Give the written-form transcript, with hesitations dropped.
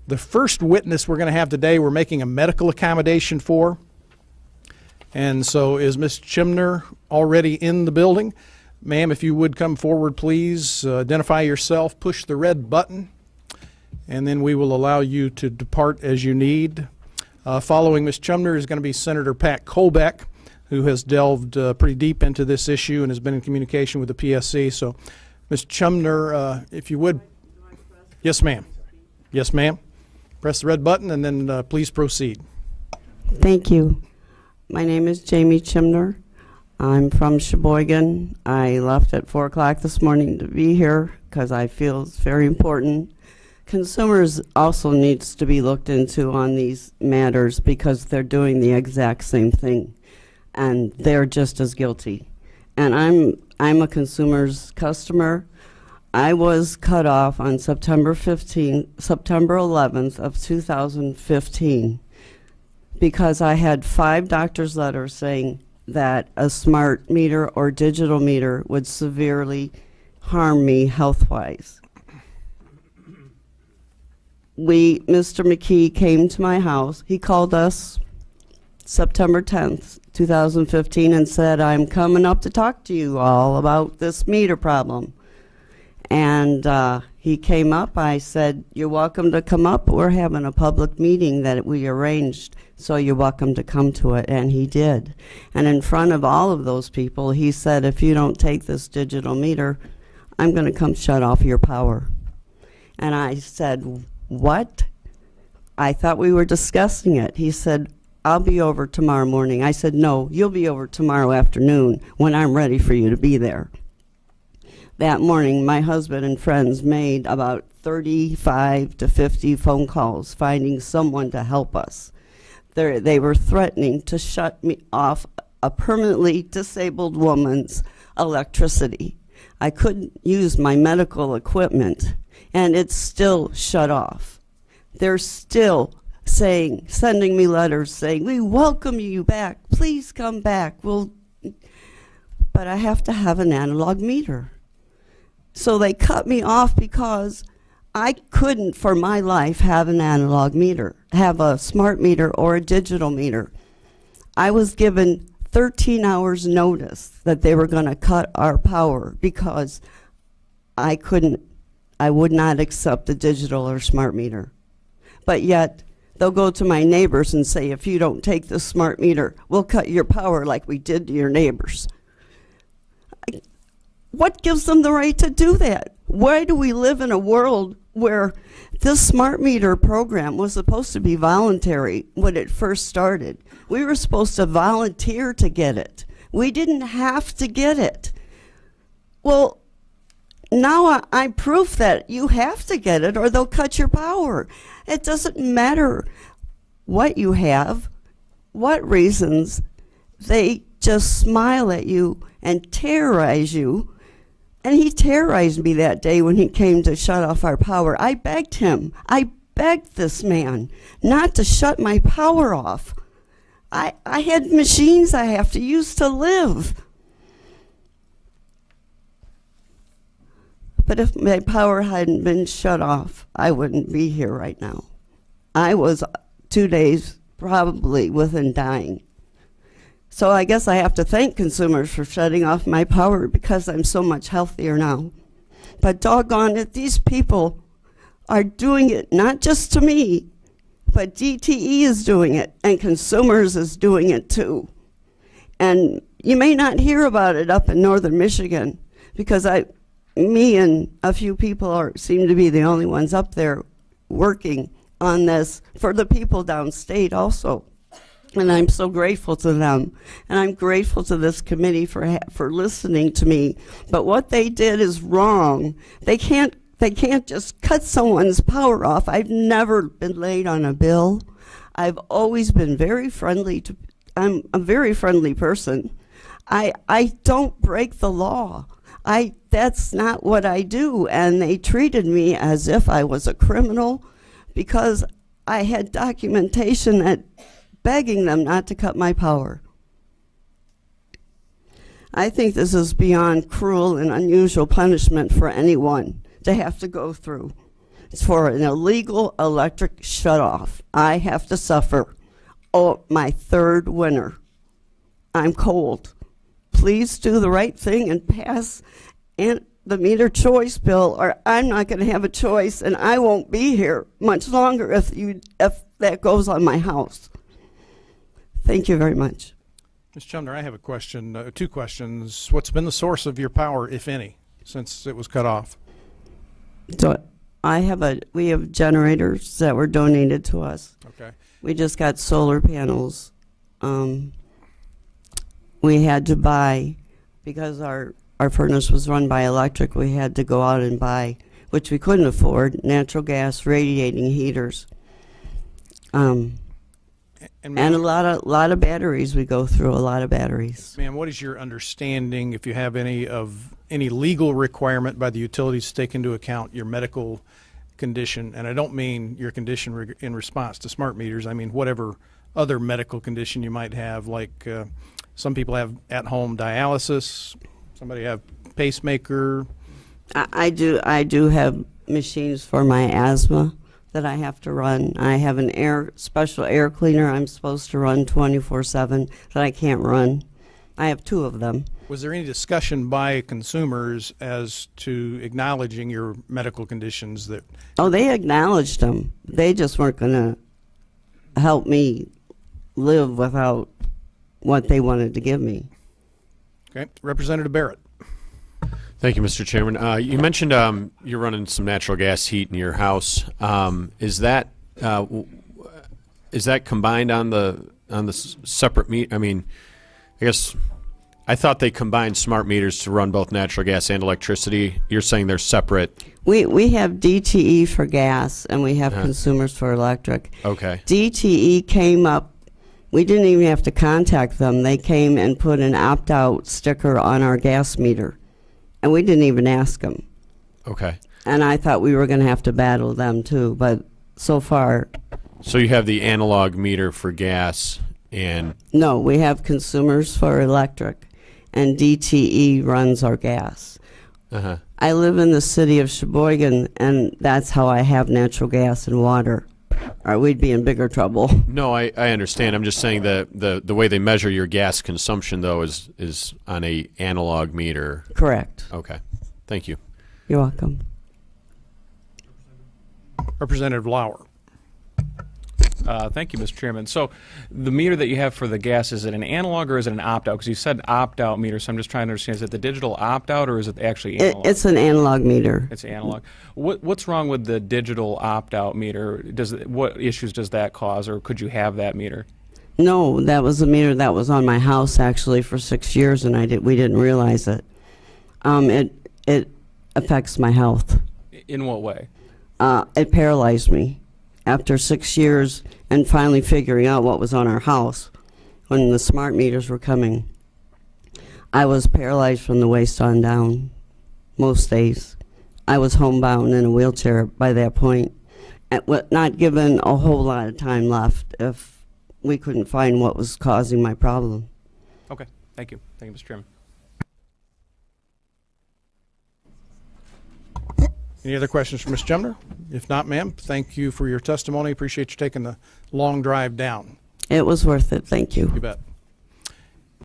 The first witness we're going to have today, we're making a medical accommodation for. And so is Ms. Chimner already in the building? Ma'am, if you would come forward, please. Identify yourself, push the red button, and then we will allow you to depart as you need. Following Ms. Chimner is going to be Senator Pat Colbeck, who has delved pretty deep into this issue and has been in communication with the PSC. So, Ms. Chimner, if you would. Yes, ma'am. Yes, ma'am. Press the red button and then please proceed. Thank you. My name is Jaime Chimner. I'm from Sheboygan. I left at 4 o'clock this morning to be here because I feel it's very important. Consumers also needs to be looked into on these matters because they're doing the exact same thing and they're just as guilty. And I'm a consumer's customer. I was cut off on September 11th of 2015 because I had 5 doctor's letters saying that a smart meter or digital meter would severely harm me health-wise. Mr. McKee came to my house. He called us September 10th, 2015 and said, I'm coming up to talk to you all about this meter problem. And he came up. I said, you're welcome to come up. We're having a public meeting that we arranged, so you're welcome to come to it. And he did. And in front of all of those people, he said, if you don't take this digital meter, I'm going to come shut off your power. And I said, what? I thought we were discussing it. He said, I'll be over tomorrow morning. I said, no, you'll be over tomorrow afternoon when I'm ready for you to be there. That morning, my husband and friends made about 35 to 50 phone calls finding someone to help us. They were threatening to shut me off a permanently disabled woman's electricity. I couldn't use my medical equipment, and it's still shut off. They're still sending me letters saying, we welcome you back. Please come back. But I have to have an analog meter. So they cut me off because I couldn't, for my life, have an analog meter, have a smart meter or a digital meter. I was given 13 hours notice that they were going to cut our power because I would not accept a digital or smart meter. But yet, they'll go to my neighbors and say, if you don't take this smart meter, we'll cut your power like we did to your neighbors. What gives them the right to do that? Why do we live in a world where this smart meter program was supposed to be voluntary when it first started? We were supposed to volunteer to get it. We didn't have to get it. Well, now I'm proof that you have to get it or they'll cut your power. It doesn't matter what you have, what reasons. They just smile at you and terrorize you. And he terrorized me that day when he came to shut off our power. I begged him. I begged this man not to shut my power off. I had machines I have to use to live. But if my power hadn't been shut off, I wouldn't be here right now. I was 2 days probably within dying. So I guess I have to thank consumers for shutting off my power because I'm so much healthier now. But doggone it, these people are doing it not just to me, but DTE is doing it and consumers is doing it too. And you may not hear about it up in northern Michigan because me and a few people seem to be the only ones up there working on this for the people downstate also. And I'm so grateful to them. And I'm grateful to this committee for listening to me. But what they did is wrong. They can't just cut someone's power off. I've never been late on a bill. I've always been very friendly. I'm a very friendly person. I don't break the law. That's not what I do. And they treated me as if I was a criminal because I had documentation that begging them not to cut my power. I think this is beyond cruel and unusual punishment for anyone to have to go through. for an illegal electric shutoff. I have to suffer. Oh, my third winter. I'm cold. Please do the right thing and pass the meter choice bill, or I'm not going to have a choice, and I won't be here much longer if that goes on my house. Thank you very much. Ms. Chumner, I have a question, two questions. What's been the source of your power, if any, since it was cut off? So we have generators that were donated to us. Okay. We just got solar panels. We had to buy, because our furnace was run by electric, we had to go out and buy, which we couldn't afford, natural gas radiating heaters. And a lot of batteries. We go through a lot of batteries. Ma'am, what is your understanding, if you have any legal requirement by the utilities to take into account your medical condition? And I don't mean your condition in response to smart meters. I mean whatever other medical condition you might have, like some people have at-home dialysis, somebody have pacemaker. I do have machines for my asthma that I have to run. I have an special air cleaner I'm supposed to run 24/7 that I can't run. I have 2 of them. Was there any discussion by consumers as to acknowledging your medical conditions? That Oh, they acknowledged them. They just weren't going to help me live without what they wanted to give me. Okay, Representative Barrett. Thank you, Mr. Chairman. You mentioned you're running some natural gas heat in your house. Is that combined on the separate meter? I mean, I guess I thought they combined smart meters to run both natural gas and electricity. You're saying they're separate? We have DTE for gas, and we have consumers for electric. Okay. DTE came up. We didn't even have to contact them. They came and put an opt-out sticker on our gas meter, and we didn't even ask them. Okay. And I thought we were going to have to battle them too, but so far, So you have the analog meter for gas and... no, we have consumers for electric, and DTE runs our gas. Uh-huh. I live in the city of Sheboygan, and that's how I have natural gas and water, or we'd be in bigger trouble. No, I understand. I'm just saying the way they measure your gas consumption, though, is on a analog meter. Correct. Okay. Thank you. You're welcome. Representative Lauer. Thank you, Mr. Chairman. So the meter that you have for the gas, is it an analog or is it an opt-out? Because you said opt-out meter, so I'm just trying to understand, is it the digital opt-out or is it actually analog? It's an analog meter. It's analog. What's wrong with the digital opt-out meter? What issues does that cause, or could you have that meter? No, that was a meter that was on my house actually for 6 years, and we didn't realize it. It affects my health. In what way? It paralyzed me after 6 years and finally figuring out what was on our house when the smart meters were coming. I was paralyzed from the waist on down most days. I was homebound in a wheelchair by that point, not given a whole lot of time left if we couldn't find what was causing my problem. Okay. Thank you. Thank you, Mr. Chairman. Any other questions for Ms. Chumner? If not, ma'am, thank you for your testimony. Appreciate you taking the long drive down. It was worth it. Thank you. You bet.